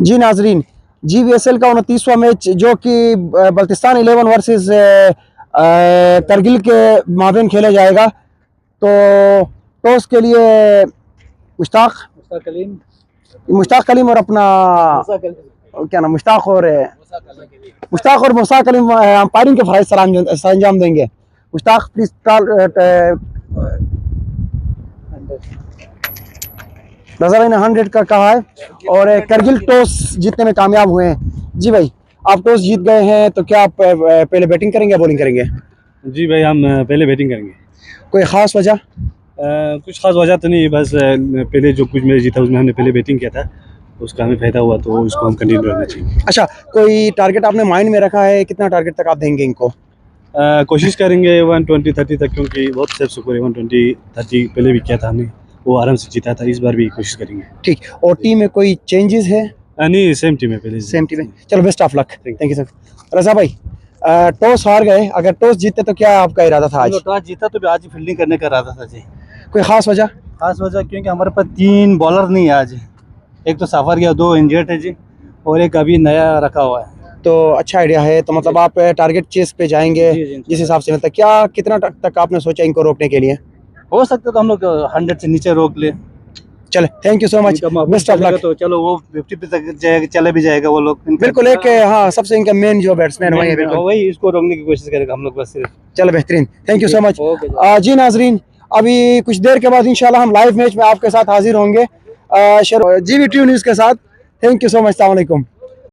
जी नाजरीन, GVSL का 29वां match जो कि बल्तिस्तान 11 वर्सेस करगिल के माबेन खेला जाएगा। तो टॉस के लिए मुश्ताक कलीम और अपना क्या नाम मुश्ताक और मुश्ताक कलीम अंपायरिंग के फराइज सरंजाम देंगे। मुश्ताक प्लीज रजा भाई ने 100 का कहा है और करगिल टॉस जीतने में कामयाब हुए हैं। जी भाई, आप टॉस जीत गए हैं तो क्या आप पहले बैटिंग करेंगे या बॉलिंग करेंगे? जी भाई, हम पहले बैटिंग करेंगे। कोई ख़ास वजह? कुछ खास वजह तो नहीं, बस पहले जो कुछ मैच जीता उसमें हमने पहले बैटिंग किया था, उसका हमें फायदा हुआ तो उसको हम कंटिन्यू रखना चाहिए। अच्छा, कोई टारगेट आपने माइंड में रखा है? कितना टारगेट तक आप देंगे इनको? कोशिश करेंगे 120-30 तक, क्योंकि बहुत सेफ स्कोर है। 120-30 पहले भी किया था हमने, वो आराम से जीता था। इस बार भी कोशिश करेंगे। ठीक। और टीम में कोई चेंजेस है? नहीं, सेम टीम है पहले। सेम टीम है। चलो, best of luck. Thank you sir. Raza भाई, टॉस हार गए, अगर टॉस जीते तो क्या आपका इरादा था? आज टॉस जीता तो आज फील्डिंग करने का इरादा था जी। कोई खास वजह? क्योंकि हमारे पास 3 बॉलर नहीं है आज। एक तो सफर गया, 2 इंजर्ड है जी, और एक अभी नया रखा हुआ है। तो अच्छा आइडिया है। तो मतलब आप टारगेट चेस पे जाएंगे जिस हिसाब से। मतलब क्या कितना तक आपने सोचा इनको रोकने के लिए? हो सकता तो हम लोग 100 से नीचे रोक ले। चले, thank you so much, best of luck. तो चलो, वो 50 पे तक जाएगा, चले भी जाएगा वो लोग। बिल्कुल, एक हाँ सबसे इनका मेन जो बैट्समैन वही है, बिल्कुल वही इसको रोकने की कोशिश करेगा हम लोग बस सिर्फ। चलो, बेहतरीन, थैंक यू सो मच। जी नाजरीन, अभी कुछ देर के बाद इंशाल्लाह हम लाइव मैच में आपके साथ हाजिर होंगे GVTV न्यूज़ के साथ। थैंक यू सो मच, अस्सलाम वालेकुम।